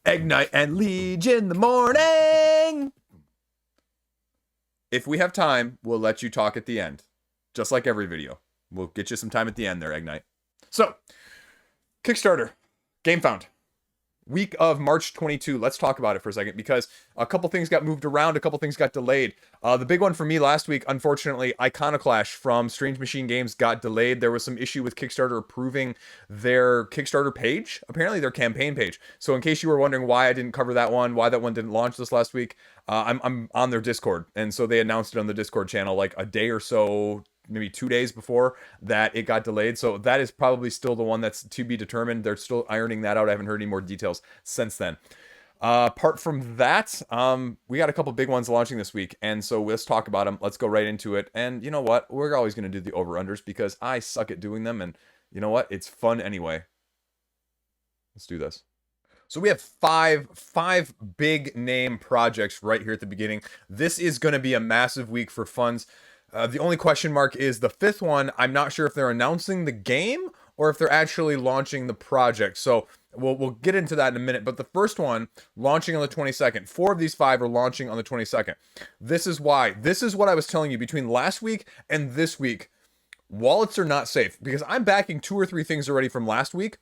Egg night and Liege in the morning. If we have time, we'll let you talk at the end. Just like every video. We'll get you some time at the end there, Egg night. So, Kickstarter. Game found. Week of March 22. Let's talk about it for a second because a couple things got moved around, a couple things got delayed. The big one for me last week, unfortunately, Iconoclash from Strange Machine Games got delayed. There was some issue with Kickstarter approving their Kickstarter page, apparently their campaign page. So in case you were wondering why I didn't cover that one, why that one didn't launch this last week, I'm on their Discord. And so they announced it on the Discord channel like a day or so, maybe 2 days before that it got delayed. So that is probably still the one that's to be determined. They're still ironing that out. I haven't heard any more details since then. Apart from that, we got a couple big ones launching this week. And so let's talk about them. Let's go right into it. And you know what? We're always going to do the over-unders because I suck at doing them. And you know what? It's fun anyway. Let's do this. So we have five big name projects right here at the beginning. This is going to be a massive week for funds. The only question mark is the fifth one. I'm not sure if they're announcing the game or if they're actually launching the project. So we'll get into that in a minute. But the first one, launching on the 22nd. 4 of these 5 are launching on the 22nd. This is why. This is what I was telling you between last week and this week. Wallets are not safe because I'm backing 2 or 3 things already from last week.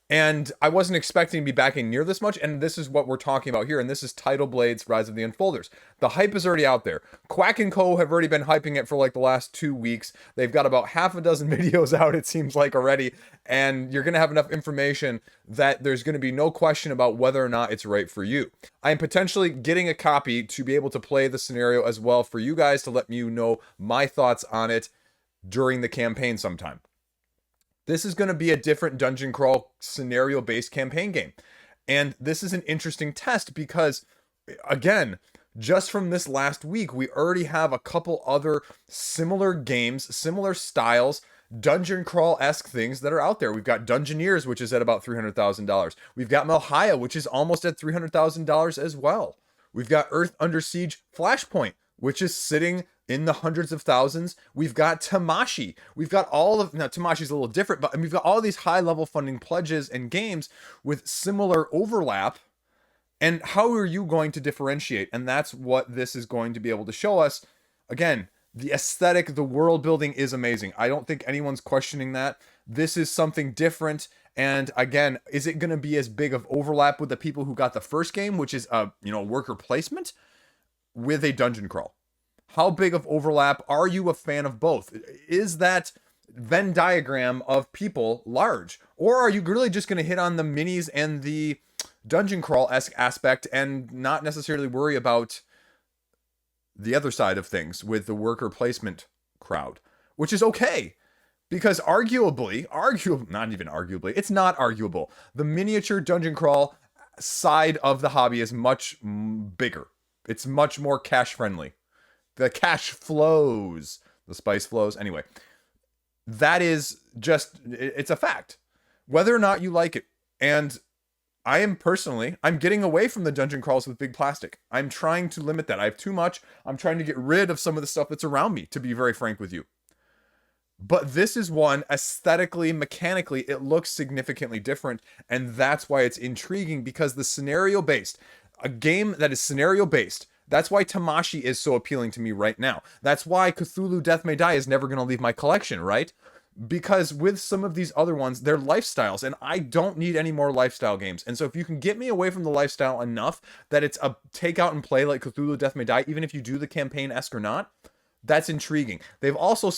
And I wasn't expecting to be backing near this much, and this is what we're talking about here, and this is Tidal Blade's Rise of the Unfolders. The hype is already out there. Quack & Co. have already been hyping it for like the last 2 weeks. They've got about half a dozen videos out, it seems like, already, and you're going to have enough information that there's going to be no question about whether or not it's right for you. I am potentially getting a copy to be able to play the scenario as well for you guys to let you know my thoughts on it during the campaign sometime. This is going to be a different dungeon crawl scenario-based campaign game. And this is an interesting test because, again, just from this last week, we already have a couple other similar games, similar styles, dungeon crawl-esque things that are out there. We've got Dungeoneers, which is at about $300,000. We've got Melhaya, which is almost at $300,000 as well. We've got Earth Under Siege Flashpoint, which is sitting in the hundreds of thousands. We've got Tamashii. We've got all of, now Tamashi's a little different, but we've got all these high level funding pledges and games with similar overlap. And how are you going to differentiate? And that's what this is going to be able to show us. Again, the aesthetic, the world building is amazing. I don't think anyone's questioning that. This is something different. And again, is it going to be as big of overlap with the people who got the first game, which is a, worker placement with a dungeon crawl? How big of overlap? Are you a fan of both? Is that Venn diagram of people large? Or are you really just going to hit on the minis and the dungeon crawl-esque aspect and not necessarily worry about the other side of things with the worker placement crowd? Which is okay. Because not even arguably, it's not arguable. The miniature dungeon crawl side of the hobby is much bigger. It's much more cash friendly. The cash flows, the spice flows. Anyway, that is just, it's a fact. Whether or not you like it. And I'm getting away from the dungeon crawls with big plastic. I'm trying to limit that. I have too much. I'm trying to get rid of some of the stuff that's around me, to be very frank with you. But this is one, aesthetically, mechanically, it looks significantly different. And that's why it's intriguing, because the scenario-based, a game that is scenario-based, that's why Tamashii is so appealing to me right now. That's why Cthulhu Death May Die is never going to leave my collection, right? Because with some of these other ones, they're lifestyles, and I don't need any more lifestyle games. And so if you can get me away from the lifestyle enough that it's a take out and play like Cthulhu Death May Die, even if you do the campaign-esque or not, that's intriguing. They've also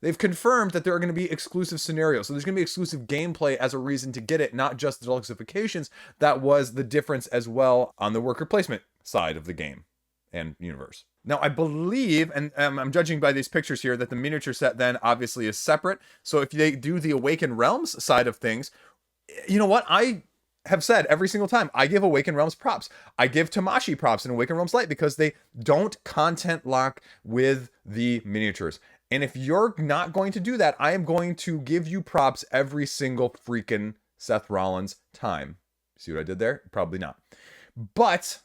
they've confirmed that there are going to be exclusive scenarios. So there's going to be exclusive gameplay as a reason to get it, not just the deluxifications. That was the difference as well on the worker placement side of the game and universe. Now, I believe, and I'm judging by these pictures here, that the miniature set then obviously is separate. So if they do the Awakened Realms side of things, you know what? I have said every single time, I give Awakened Realms props. I give Tamashii props in Awakened Realms Light because they don't content lock with the miniatures. And if you're not going to do that, I am going to give you props every single freaking Seth Rollins time. See what I did there? Probably not. But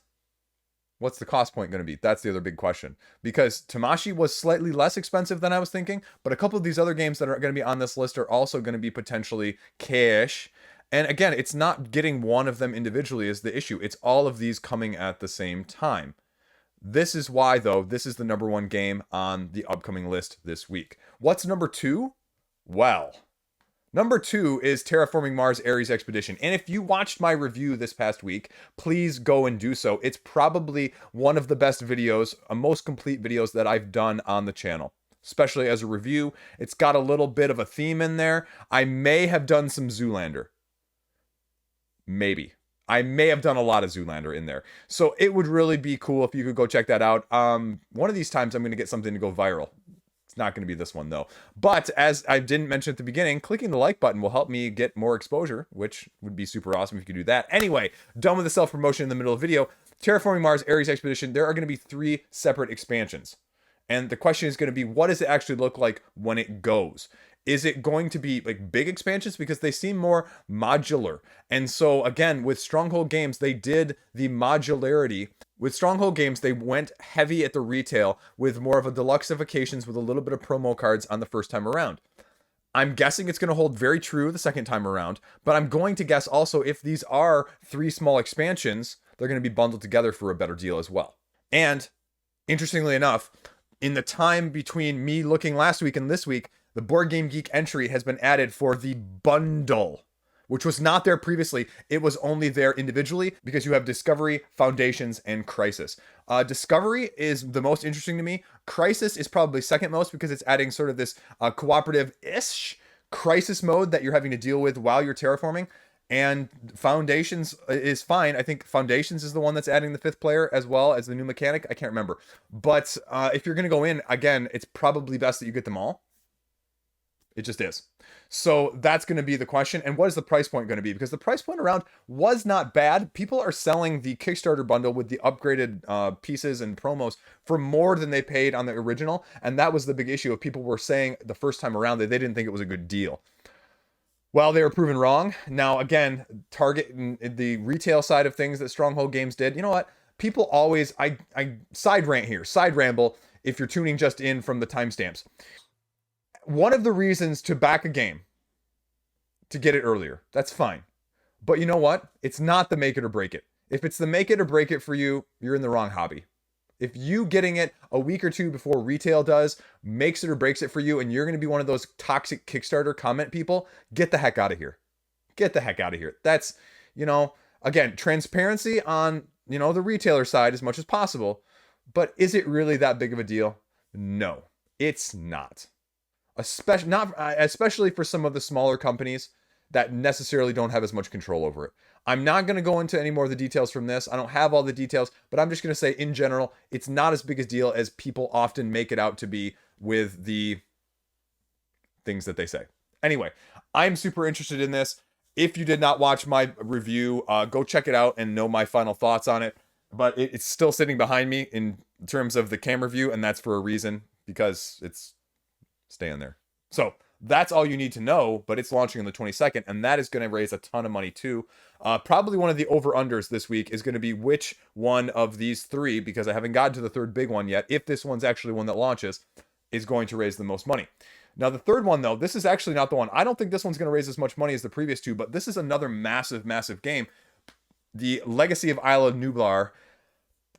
what's the cost point going to be? That's the other big question. Because Tamashii was slightly less expensive than I was thinking, but a couple of these other games that are going to be on this list are also going to be potentially cash. And again, it's not getting one of them individually is the issue. It's all of these coming at the same time. This is why, though, this is the number one game on the upcoming list this week. What's number two? Well, number two is Terraforming Mars Ares Expedition. And if you watched my review this past week, please go and do so. It's probably one of the best videos, most complete videos that I've done on the channel, especially as a review. It's got a little bit of a theme in there. I may have done some Zoolander. Maybe. I may have done a lot of Zoolander in there. So it would really be cool if you could go check that out. One of these times I'm going to get something to go viral. It's not going to be this one though. But as I didn't mention at the beginning, clicking the like button will help me get more exposure, which would be super awesome if you could do that. Anyway, done with the self-promotion in the middle of the video. Terraforming Mars Ares Expedition, there are going to be 3 separate expansions. And the question is going to be, what does it actually look like when it goes? Is it going to be like big expansions? Because they seem more modular. And so again, with Stronghold Games, they did the modularity. With Stronghold Games, they went heavy at the retail with more of a deluxeifications with a little bit of promo cards on the first time around. I'm guessing it's going to hold very true the second time around, but I'm going to guess also if these are 3 small expansions, they're going to be bundled together for a better deal as well. And interestingly enough, in the time between me looking last week and this week, the Board Game Geek entry has been added for the bundle, which was not there previously. It was only there individually because you have Discovery, Foundations, and Crisis. Discovery is the most interesting to me. Crisis is probably second most because it's adding sort of this cooperative-ish crisis mode that you're having to deal with while you're terraforming. And Foundations is fine. I think Foundations is the one that's adding the 5th player as well as the new mechanic. I can't remember. But if you're going to go in, again, it's probably best that you get them all. It just is. So that's going to be the question. And what is the price point going to be? Because the price point around was not bad. People are selling the Kickstarter bundle with the upgraded pieces and promos for more than they paid on the original. And that was the big issue of people were saying the first time around that they didn't think it was a good deal. Well, they were proven wrong. Now, again, Target and the retail side of things that Stronghold Games did. You know what? People always, I side rant here, side ramble if you're tuning just in from the timestamps. One of the reasons to back a game, to get it earlier, that's fine. But you know what? It's not the make it or break it. If it's the make it or break it for you, you're in the wrong hobby. If you getting it a week or two before retail does makes it or breaks it for you, and you're going to be one of those toxic Kickstarter comment people, get the heck out of here. Get the heck out of here. That's, you know, again, transparency on, you know, the retailer side as much as possible. But is it really that big of a deal? No, it's not. Especially for some of the smaller companies that necessarily don't have as much control over it. I'm not going to go into any more of the details from this. I don't have all the details, but I'm just going to say in general, it's not as big a deal as people often make it out to be with the things that they say. Anyway, I'm super interested in this. If you did not watch my review, go check it out and know my final thoughts on it. But it's still sitting behind me in terms of the camera view, and that's for a reason, because it's staying there. So that's all you need to know, but it's launching on the 22nd, and that is going to raise a ton of money too. Probably one of the over-unders this week is going to be which one of these 3, because I haven't gotten to the 3rd big one yet, if this one's actually one that launches, is going to raise the most money. Now, the 3rd one, though, this is actually not the one. I don't think this one's going to raise as much money as the previous 2, but this is another massive, massive game. The Legacy of Isla, Nublar,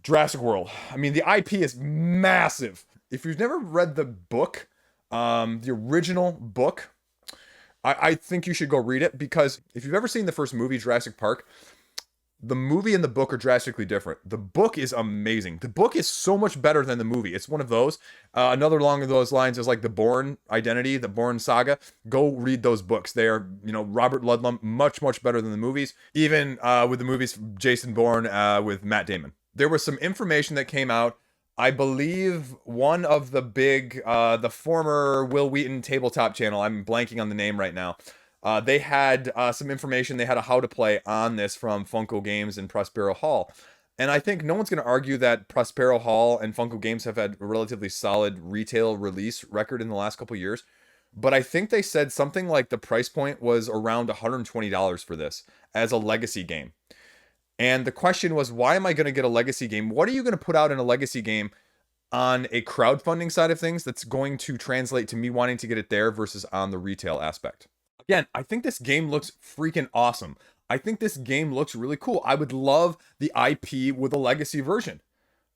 Jurassic World. I mean, the IP is massive. If you've never read the book, the original book, I think you should go read it, because if you've ever seen the first movie, Jurassic Park, the movie and the book are drastically different. The book is amazing. The book is so much better than the movie. It's one of those. Another along those lines is like the Bourne Identity, the Bourne Saga. Go read those books. They are, you know, Robert Ludlum, much, much better than the movies. Even with the movies, Jason Bourne with Matt Damon. There was some information that came out. I believe one of the big, the former Will Wheaton tabletop channel, I'm blanking on the name right now, they had some information, they had a how to play on this from Funko Games and Prospero Hall. And I think no one's going to argue that Prospero Hall and Funko Games have had a relatively solid retail release record in the last couple years. But I think they said something like the price point was around $120 for this as a legacy game. And the question was, why am I going to get a legacy game? What are you going to put out in a legacy game on a crowdfunding side of things that's going to translate to me wanting to get it there versus on the retail aspect? Again, I think this game looks freaking awesome. I think this game looks really cool. I would love the IP with a legacy version.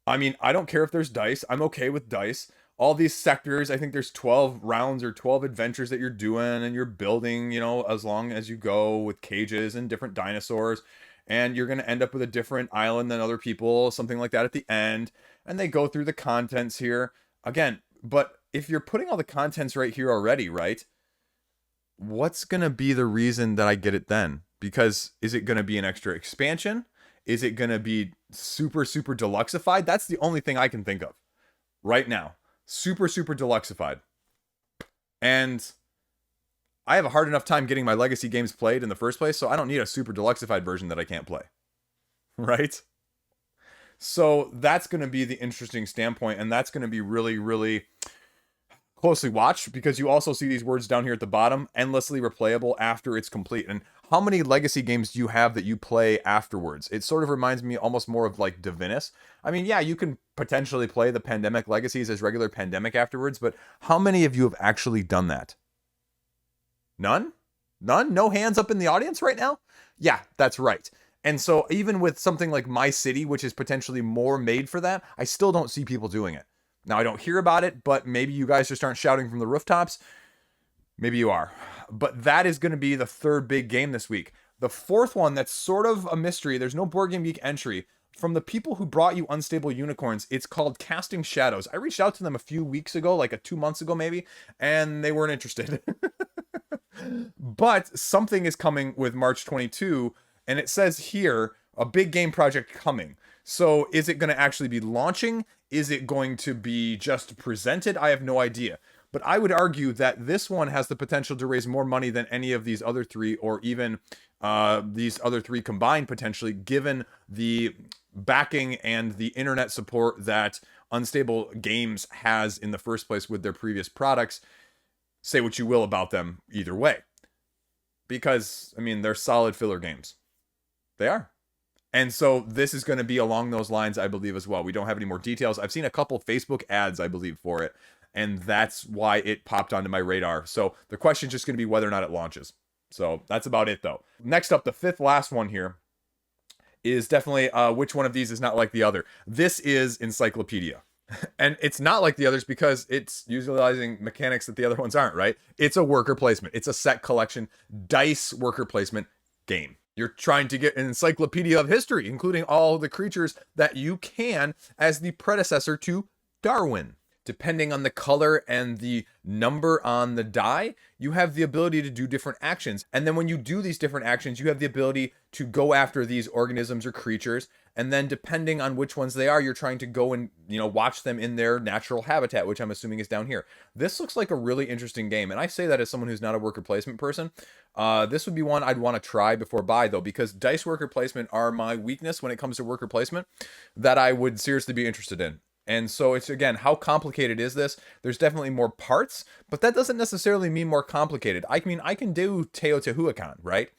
I mean, I don't care if there's dice. I'm okay with dice. All these sectors, I think there's 12 rounds or 12 adventures that you're doing, and you're building, you know, as long as you go, with cages and different dinosaurs. And you're going to end up with a different island than other people, something like that at the end. And they go through the contents here. Again, but if you're putting all the contents right here already, right? What's going to be the reason that I get it then? Because is it going to be an extra expansion? Is it going to be super, super deluxeified? That's the only thing I can think of right now. Super, super deluxeified. And I have a hard enough time getting my legacy games played in the first place, so I don't need a super deluxeified version that I can't play. Right? So that's going to be the interesting standpoint, and that's going to be really, really closely watched, because you also see these words down here at the bottom: endlessly replayable after it's complete. And how many legacy games do you have that you play afterwards? It sort of reminds me almost more of like Divinus. I mean, yeah, you can potentially play the Pandemic legacies as regular Pandemic afterwards, but how many of you have actually done that? None? None? No hands up in the audience right now? Yeah, that's right. And so even with something like My City, which is potentially more made for that, I still don't see people doing it. Now, I don't hear about it, but maybe you guys just aren't shouting from the rooftops. Maybe you are. But that is going to be the third big game this week. The fourth one, that's sort of a mystery. There's no Board Game Geek entry. From the people who brought you Unstable Unicorns, it's called Casting Shadows. I reached out to them a few weeks ago, like 2 months ago maybe, and they weren't interested. But something is coming with March 22, and it says here, a big game project coming. So is it going to actually be launching? Is it going to be just presented? I have no idea. But I would argue that this one has the potential to raise more money than any of these other three, or even these other three combined potentially, given the backing and the internet support that Unstable Games has in the first place with their previous products. Say what you will about them either way. Because, I mean, they're solid filler games. They are. And so this is going to be along those lines, I believe, as well. We don't have any more details. I've seen a couple Facebook ads, I believe, for it. And that's why it popped onto my radar. So the question is just going to be whether or not it launches. So that's about it, though. Next up, the fifth last one here is definitely which one of these is not like the other. This is Encyclopedia. And it's not like the others because it's utilizing mechanics that the other ones aren't, right? It's a worker placement. It's a set collection dice worker placement game. You're trying to get an encyclopedia of history, including all the creatures that you can as the predecessor to Darwin. Depending on the color and the number on the die, you have the ability to do different actions. And then when you do these different actions, you have the ability to go after these organisms or creatures. And then depending on which ones they are, you're trying to go and, watch them in their natural habitat, which I'm assuming is down here. This looks like a really interesting game. And I say that as someone who's not a worker placement person. This would be one I'd want to try before buy, though, because dice worker placement are my weakness when it comes to worker placement that I would seriously be interested in. And so it's, again, how complicated is this? There's definitely more parts, but that doesn't necessarily mean more complicated. I mean, I can do Teotihuacan, right?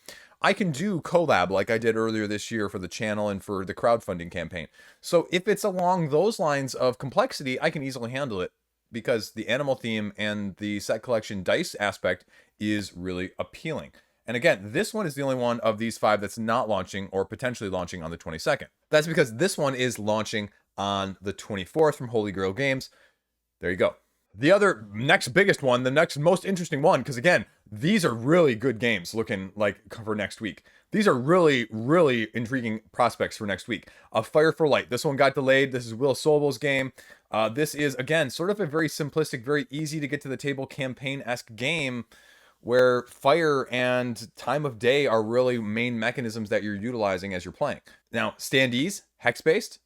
I can do collab like I did earlier this year for the channel and for the crowdfunding campaign. So if it's along those lines of complexity, I can easily handle it because the animal theme and the set collection dice aspect is really appealing. And again, this one is the only one of these five that's not launching or potentially launching on the 22nd. That's because this one is launching on the 24th from Holy Grail Games. There you go. The other next biggest one, the next most interesting one, because again, these are really good games looking like for next week. These are really, really intriguing prospects for next week. Fire for Light. This one got delayed. This is Will Sobel's game. This is, again, sort of a very simplistic, very easy to get to the table campaign-esque game where fire and time of day are really main mechanisms that you're utilizing as you're playing. Now, standees, hex-based.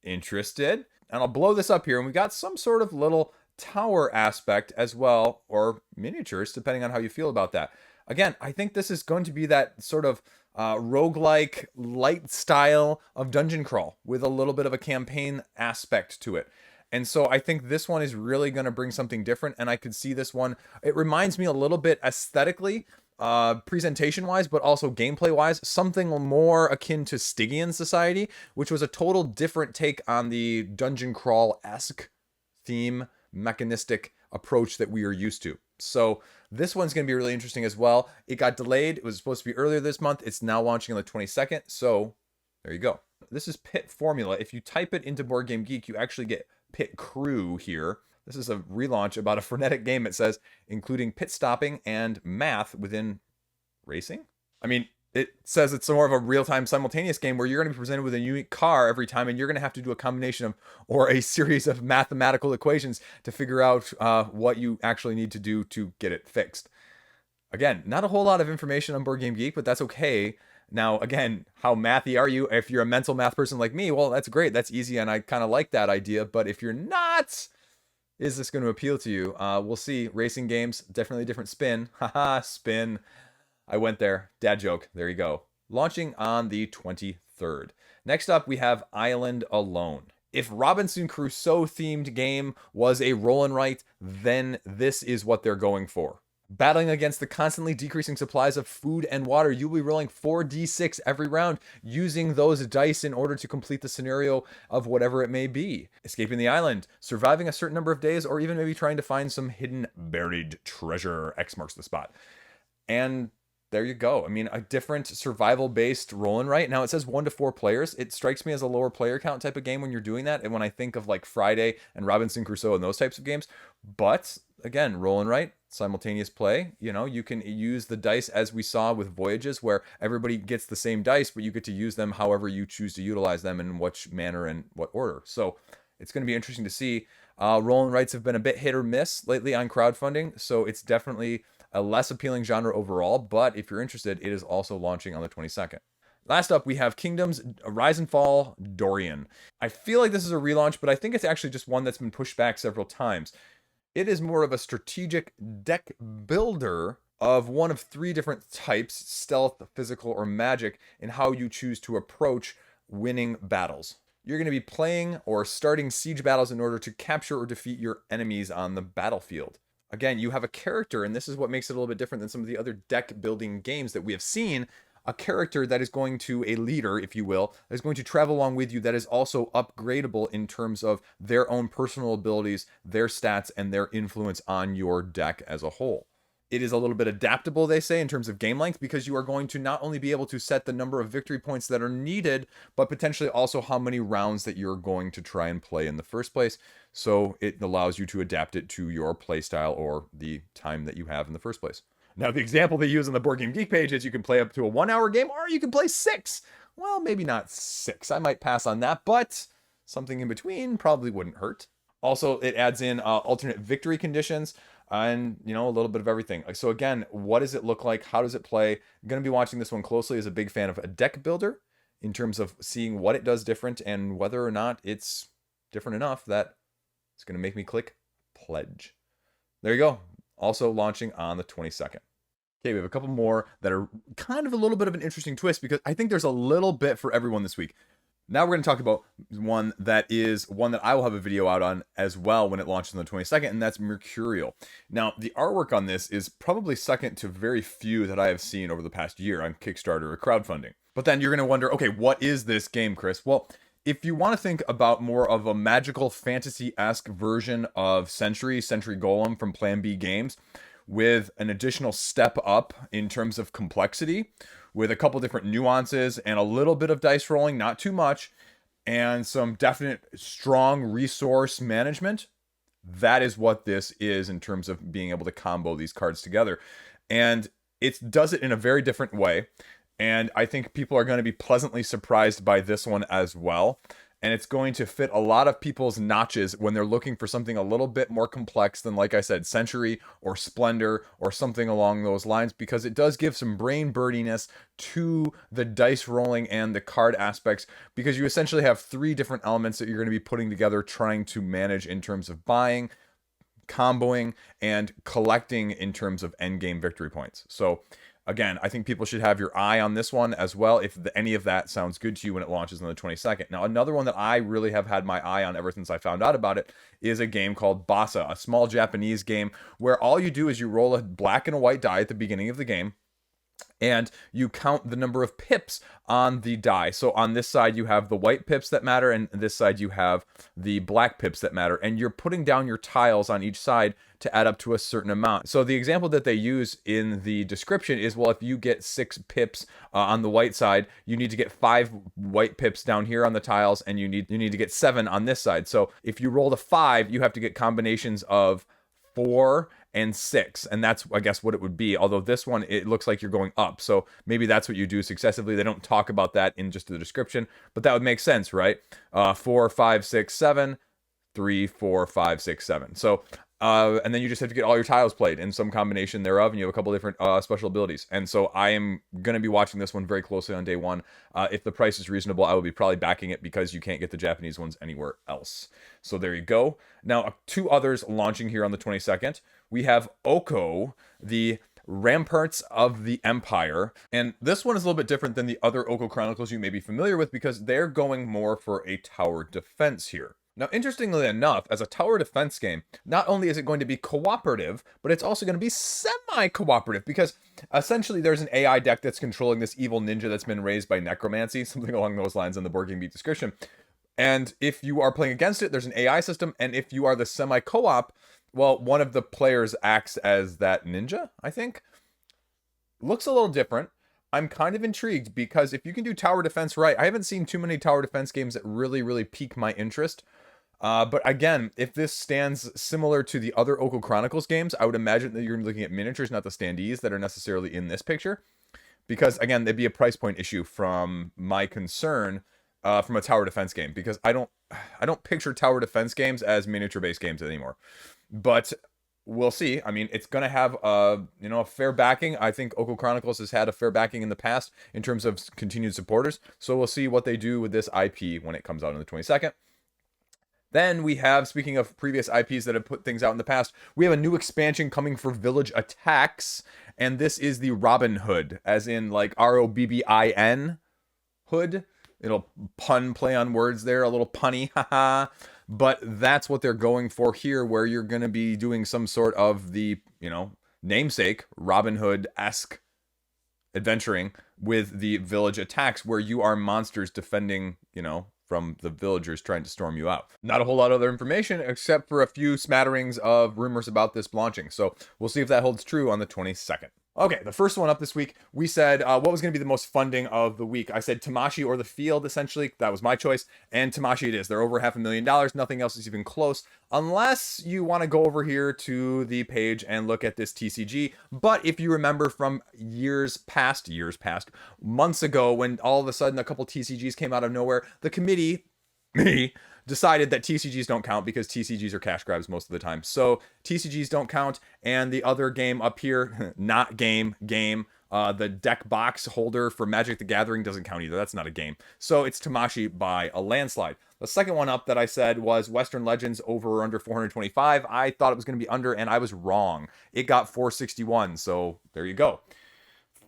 Interested? And I'll blow this up here, and we got some sort of little tower aspect as well, or miniatures, depending on how you feel about that. Again, I think this is going to be that sort of roguelike light style of dungeon crawl with a little bit of a campaign aspect to it. And so I think this one is really going to bring something different, and I could see this one. It reminds me a little bit aesthetically, presentation-wise, but also gameplay-wise, something more akin to Stygian Society, which was a total different take on the dungeon crawl-esque theme, mechanistic approach that we are used to. So This one's going to be really interesting as well. It got delayed. It was supposed to be earlier this month. It's now launching on the 22nd. So there you go. This is Pit Formula. If you type it into Board Game Geek, you actually get Pit Crew here. This is a relaunch about a frenetic game, it says, including pit stopping and math within racing. I mean, it says it's more of a real-time simultaneous game where you're going to be presented with a unique car every time, and you're going to have to do a combination of, or a series of mathematical equations to figure out what you actually need to do to get it fixed. Again, not a whole lot of information on Board Game Geek, but that's okay. Now, again, how mathy are you? If you're a mental math person like me, well, that's great. That's easy, and I kind of like that idea. But if you're not, is this going to appeal to you? We'll see. Racing games, definitely a different spin. Haha, spin. I went there. Dad joke. There you go. Launching on the 23rd. Next up, we have Island Alone. If Robinson Crusoe themed game was a roll and write, then this is what they're going for. Battling against the constantly decreasing supplies of food and water, you'll be rolling 4d6 every round, using those dice in order to complete the scenario of whatever it may be. Escaping the island, surviving a certain number of days, or even maybe trying to find some hidden buried treasure. X marks the spot. And there you go. I mean, a different survival-based roll and write. Now, it says 1 to 4 players. It strikes me as a lower player count type of game when you're doing that, and when I think of like Friday and Robinson Crusoe and those types of games. But again, roll and write, simultaneous play. You know, you can use the dice as we saw with Voyages, where everybody gets the same dice, but you get to use them however you choose to utilize them, in which manner and what order. So it's going to be interesting to see. Roll and writes have been a bit hit or miss lately on crowdfunding, so it's definitely a less appealing genre overall, but if you're interested, it is also launching on the 22nd. Last up, we have Kingdoms Rise and Fall Dorian. I feel like this is a relaunch, but I think it's actually just one that's been pushed back several times. It is more of a strategic deck builder of one of 3 different types: stealth, physical, or magic, in how you choose to approach winning battles. You're going to be playing or starting siege battles in order to capture or defeat your enemies on the battlefield. Again, you have a character, and this is what makes it a little bit different than some of the other deck building games that we have seen. A character that is going to, a leader, if you will, that is going to travel along with you, that is also upgradable in terms of their own personal abilities, their stats, and their influence on your deck as a whole. It is a little bit adaptable, they say, in terms of game length, because you are going to not only be able to set the number of victory points that are needed, but potentially also how many rounds that you're going to try and play in the first place. So it allows you to adapt it to your play style or the time that you have in the first place. Now, the example they use on the Board Game Geek page is you can play up to a 1-hour game, or you can play 6. Well, maybe not 6. I might pass on that, but something in between probably wouldn't hurt. Also, it adds in alternate victory conditions and, you know, a little bit of everything. So again, what does it look like? How does it play? I'm going to be watching this one closely as a big fan of a deck builder in terms of seeing what it does different and whether or not it's different enough that it's going to make me click pledge. There you go. Also launching on the 22nd. Okay, we have a couple more that are kind of a little bit of an interesting twist, because I think there's a little bit for everyone this week. Now we're going to talk about one that I will have a video out on as well when it launches on the 22nd, and that's Mercurial. Now, the artwork on this is probably second to very few that I have seen over the past year on Kickstarter or crowdfunding. But then you're going to wonder, okay, what is this game, Chris? Well, if you want to think about more of a magical fantasy-esque version of Century Golem from Plan B Games, with an additional step up in terms of complexity, with a couple different nuances and a little bit of dice rolling, not too much, and some definite strong resource management, that is what this is in terms of being able to combo these cards together. And it does it in a very different way. And I think people are going to be pleasantly surprised by this one as well. And it's going to fit a lot of people's notches when they're looking for something a little bit more complex than, like I said, Century or Splendor or something along those lines, because it does give some brain birdiness to the dice rolling and the card aspects, because you essentially have 3 different elements that you're going to be putting together, trying to manage in terms of buying, comboing, and collecting in terms of endgame victory points. So again, I think people should have your eye on this one as well, if any of that sounds good to you when it launches on the 22nd. Now, another one that I really have had my eye on ever since I found out about it is a game called Bossa, a small Japanese game where all you do is you roll a black and a white die at the beginning of the game, and you count the number of pips on the die. So on this side, you have the white pips that matter, and this side, you have the black pips that matter. And you're putting down your tiles on each side to add up to a certain amount. So the example that they use in the description is, well, if you get 6 pips on the white side, you need to get 5 white pips down here on the tiles, and you need to get 7 on this side. So if you roll a 5, you have to get combinations of 4 and 6, and that's, I guess, what it would be. Although this one, it looks like you're going up, so maybe that's what you do successively. They don't talk about that in just the description, but that would make sense, right? 4, 5, 6, 7, 3, 4, 5, 6, 7. So and then you just have to get all your tiles played in some combination thereof, and you have a couple different special abilities. And so I am going to be watching this one very closely on day one. If the price is reasonable, I will be probably backing it, because you can't get the Japanese ones anywhere else. So there you go. Now, 2 others launching here on the 22nd. We have Okko, the Ramparts of the Empire. And this one is a little bit different than the other Okko Chronicles you may be familiar with, because they're going more for a tower defense here. Now, interestingly enough, as a tower defense game, not only is it going to be cooperative, but it's also going to be semi-cooperative, because essentially there's an AI deck that's controlling this evil ninja that's been raised by necromancy, something along those lines in the Board Game Geek description. And if you are playing against it, there's an AI system, and if you are the semi-co-op, well, one of the players acts as that ninja, I think. Looks a little different. I'm kind of intrigued, because if you can do tower defense right, I haven't seen too many tower defense games that really pique my interest. But again, if this stands similar to the other Okko Chronicles games, I would imagine that you're looking at miniatures, not the standees that are necessarily in this picture. Because again, there'd be a price point issue from my concern from a tower defense game, because I don't picture tower defense games as miniature based games anymore. But we'll see. I mean, it's going to have a fair backing. I think Okko Chronicles has had a fair backing in the past in terms of continued supporters. So we'll see what they do with this IP when it comes out on the 22nd. Then we have, speaking of previous IPs that have put things out in the past, we have a new expansion coming for Village Attacks, and this is the Robin Hood, as in like Robbin hood. It'll pun play on words there, a little punny, haha. But that's what they're going for here, where you're going to be doing some sort of the, namesake Robin Hood-esque adventuring with the Village Attacks, where you are monsters defending, from the villagers trying to storm you out. Not a whole lot of other information, except for a few smatterings of rumors about this launching. So we'll see if that holds true on the 22nd. Okay, the first one up this week, we said what was going to be the most funding of the week. I said Tamashii or the Field, essentially. That was my choice. And Tamashii it is. They're over $500,000. Nothing else is even close, unless you want to go over here to the page and look at this TCG. But if you remember from years past, months ago, when all of a sudden a couple TCGs came out of nowhere, the committee, me, decided that TCGs don't count, because TCGs are cash grabs most of the time. So TCGs don't count, and the other game up here, not game, the deck box holder for Magic the Gathering doesn't count either. That's not a game. So it's Tamashii by a landslide. The second one up that I said was Western Legends over or under 425. I thought it was going to be under, and I was wrong. It got 461, so there you go.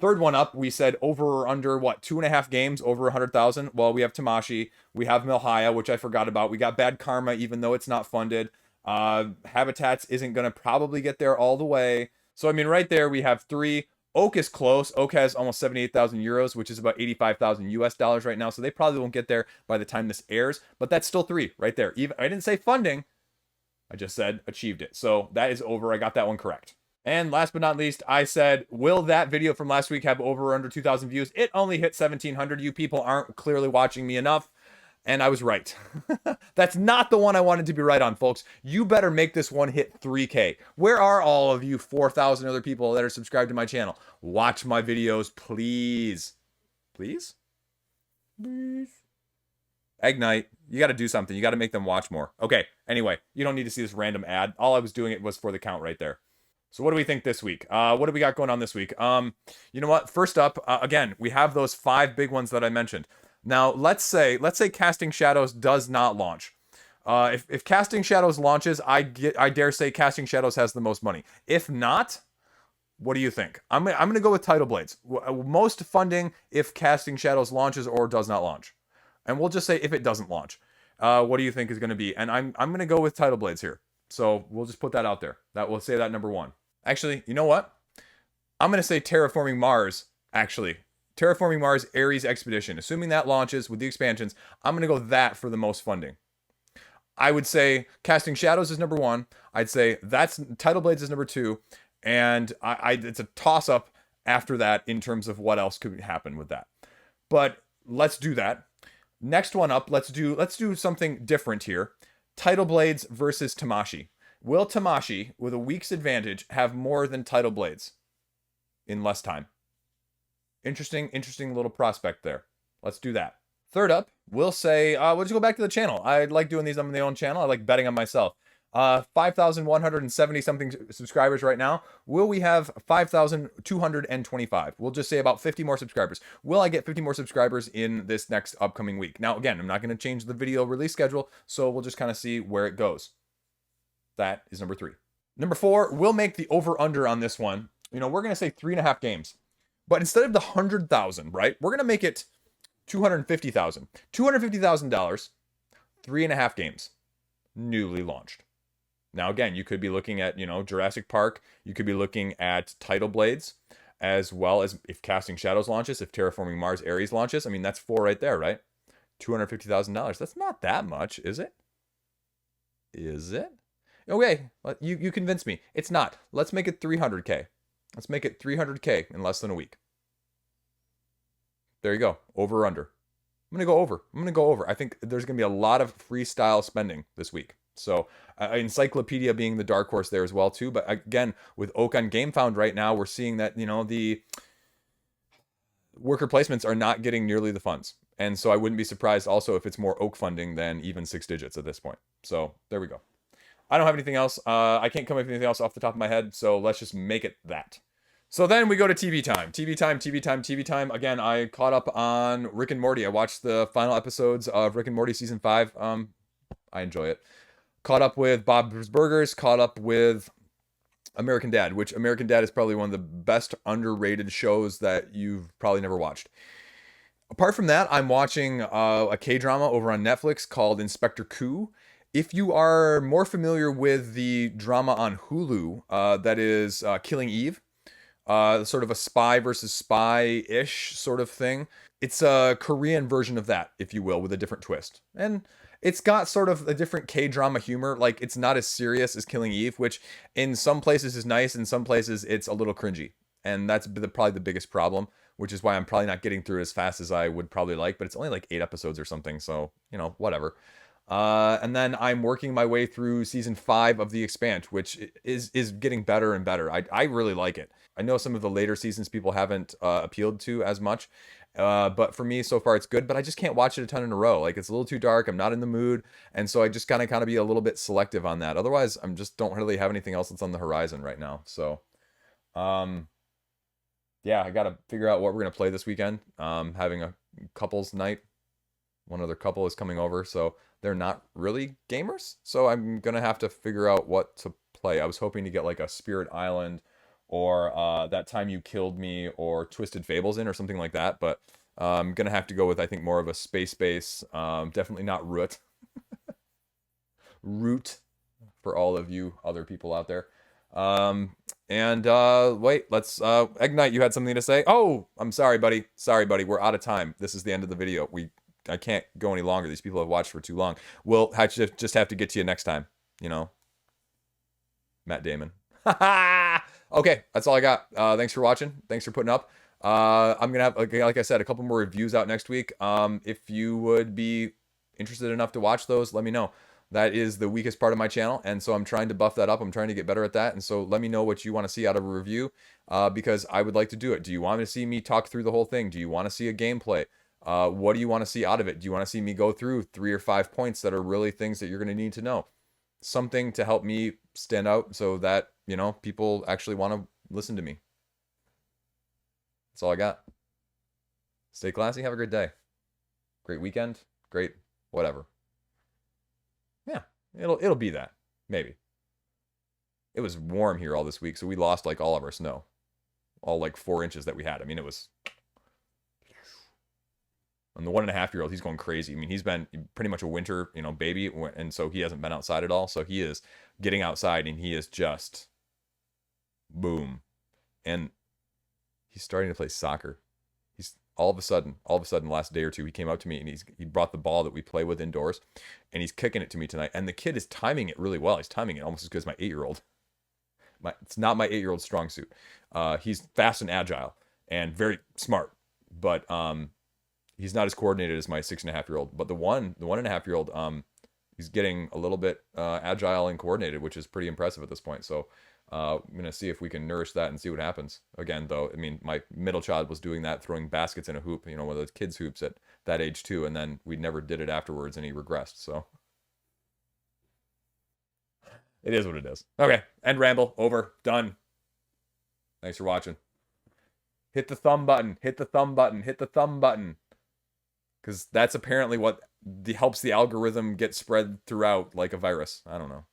Third one up, we said over or under, 2.5 games, over 100,000. Well, we have Tamashii, we have Milhaya, which I forgot about. We got Bad Karma, even though it's not funded. Habitats isn't going to probably get there all the way. So, I mean, right there, we have 3. Oak is close. Oak has almost 78,000 euros, which is about 85,000 US dollars right now. So they probably won't get there by the time this airs. But that's still 3 right there. Even I didn't say funding. I just said achieved it. So that is over. I got that one correct. And last but not least, I said, will that video from last week have over or under 2,000 views? It only hit 1,700. You people aren't clearly watching me enough. And I was right. That's not the one I wanted to be right on, folks. You better make this one hit 3K. Where are all of you 4,000 other people that are subscribed to my channel? Watch my videos, please. Please? Please. Ignite. You got to do something. You got to make them watch more. Okay, anyway, you don't need to see this random ad. All I was doing it was for the count right there. So what do we think this week? What do we got going on this week? You know what? First up, again, we have those 5 big ones that I mentioned. Now, let's say Casting Shadows does not launch. If Casting Shadows launches, I dare say Casting Shadows has the most money. If not, what do you think? I'm gonna go with Tidal Blades. Most funding if Casting Shadows launches or does not launch. And we'll just say if it doesn't launch. What do you think is going to be? And I'm gonna go with Tidal Blades here. So we'll just put that out there. We'll say that number 1. Actually, you know what? I'm going to say Terraforming Mars Actually, Terraforming Mars Ares Expedition. Assuming that launches with the expansions, I'm going to go that for the most funding. I would say Casting Shadows is number one. I'd say that's Tidal Blades is number two. And it's a toss up after that in terms of what else could happen with that. But let's do that. Next one up, let's do something different here. Tidal Blades versus Tamashii. Will Tamashii, with a week's advantage, have more than Tidal Blades in less time? Interesting little prospect there. Let's do that. Third up, we'll say, we'll just go back to the channel. I like doing these on my own channel. I like betting on myself. 5,170 something subscribers right now. Will we have 5,225? We'll just say about 50 more subscribers. Will I get 50 more subscribers in this next upcoming week? Now, again, I'm not going to change the video release schedule, so we'll just kind of see where it goes. That is number 3. Number 4, we'll make the over-under on this one. You know, we're going to say 3.5 games. But instead of the 100,000, right, we're going to make it 250,000. $250,000, 3.5 games, newly launched. Now, again, you could be looking at, you know, Jurassic Park. You could be looking at Tidal Blades, as well as if Casting Shadows launches, if Terraforming Mars Ares launches. I mean, that's 4 right there, right? $250,000. That's not that much, is it? Is it? Okay, you convinced me. It's not. Let's make it 300K. Let's make it 300K in less than a week. There you go. Over or under. I'm going to go over. I think there's going to be a lot of freestyle spending this week. So Encyclopedia being the dark horse there as well too. But again, with Okko on GameFound right now, we're seeing that, you know, the worker placements are not getting nearly the funds. And so I wouldn't be surprised also if it's more Okko funding than even 6 digits at this point. So there we go. I don't have anything else. I can't come up with anything else off the top of my head. So let's just make it that. So then we go to TV time. TV time. Again, I caught up on Rick and Morty. I watched the final episodes of Rick and Morty season 5. I enjoy it. Caught up with Bob's Burgers. Caught up with American Dad, which American Dad is probably one of the best underrated shows that you've probably never watched. Apart from that, I'm watching a K-drama over on Netflix called Inspector Coup. If you are more familiar with the drama on Hulu, that is Killing Eve, sort of a spy versus spy-ish sort of thing. It's a Korean version of that, if you will, with a different twist. And it's got sort of a different K-drama humor. Like, it's not as serious as Killing Eve, which in some places is nice, in some places it's a little cringy. And that's probably the biggest problem, which is why I'm probably not getting through as fast as I would probably like. But it's only like 8 episodes or something, so, you know, whatever. And then I'm working my way through season 5 of The Expanse, which is getting better and better. I really like it. I know some of the later seasons people haven't appealed to as much, but for me so far it's good. But I just can't watch it a ton in a row. Like, it's a little too dark. I'm not in the mood, and so I just kind of be a little bit selective on that. Otherwise, I'm just don't really have anything else that's on the horizon right now. So, yeah, I gotta figure out what we're gonna play this weekend. Having a couples night. One other couple is coming over, so they're not really gamers. So I'm going to have to figure out what to play. I was hoping to get like a Spirit Island or That Time You Killed Me or Twisted Fables in or something like that. But I'm going to have to go with, I think, more of a space base. Definitely not Root. Root for all of you other people out there. Wait, let's Ignite, you had something to say? Oh, I'm sorry, buddy. Sorry, buddy. We're out of time. This is the end of the video. I can't go any longer. These people have watched for too long. We'll just have to get to you next time. You know, Matt Damon. Okay, that's all I got. Thanks for watching. Thanks for putting up. I'm gonna have, like I said, a couple more reviews out next week. If you would be interested enough to watch those, let me know. That is the weakest part of my channel, and so I'm trying to buff that up. I'm trying to get better at that, and so let me know what you want to see out of a review, because I would like to do it. Do you want to see me talk through the whole thing? Do you want to see a gameplay? What do you want to see out of it? Do you want to see me go through 3 or 5 points that are really things that you're going to need to know? Something to help me stand out so that, you know, people actually want to listen to me. That's all I got. Stay classy. Have a great day. Great weekend. Great whatever. Yeah, it'll be that. Maybe. It was warm here all this week, so we lost like all of our snow. All like 4 inches that we had. I mean, it was... And the 1.5-year-old, he's going crazy. I mean, he's been pretty much a winter, you know, baby, and so he hasn't been outside at all. So he is getting outside, and he is just boom. And he's starting to play soccer. He's all of a sudden, last day or two, he came up to me and he brought the ball that we play with indoors, and he's kicking it to me tonight. And the kid is timing it really well. He's timing it almost as good as my 8-year-old. It's not my 8-year-old's strong suit. He's fast and agile and very smart, but he's not as coordinated as my 6.5-year-old. But the 1.5-year-old, he's getting a little bit agile and coordinated, which is pretty impressive at this point. So I'm gonna see if we can nourish that and see what happens. Again, though, I mean, my middle child was doing that, throwing baskets in a hoop, one of those kids' hoops at that age too, and then we never did it afterwards, and he regressed. So it is what it is. Okay, end ramble, over, done. Thanks for watching. Hit the thumb button, hit the thumb button, hit the thumb button. Because that's apparently what helps the algorithm get spread throughout like a virus. I don't know.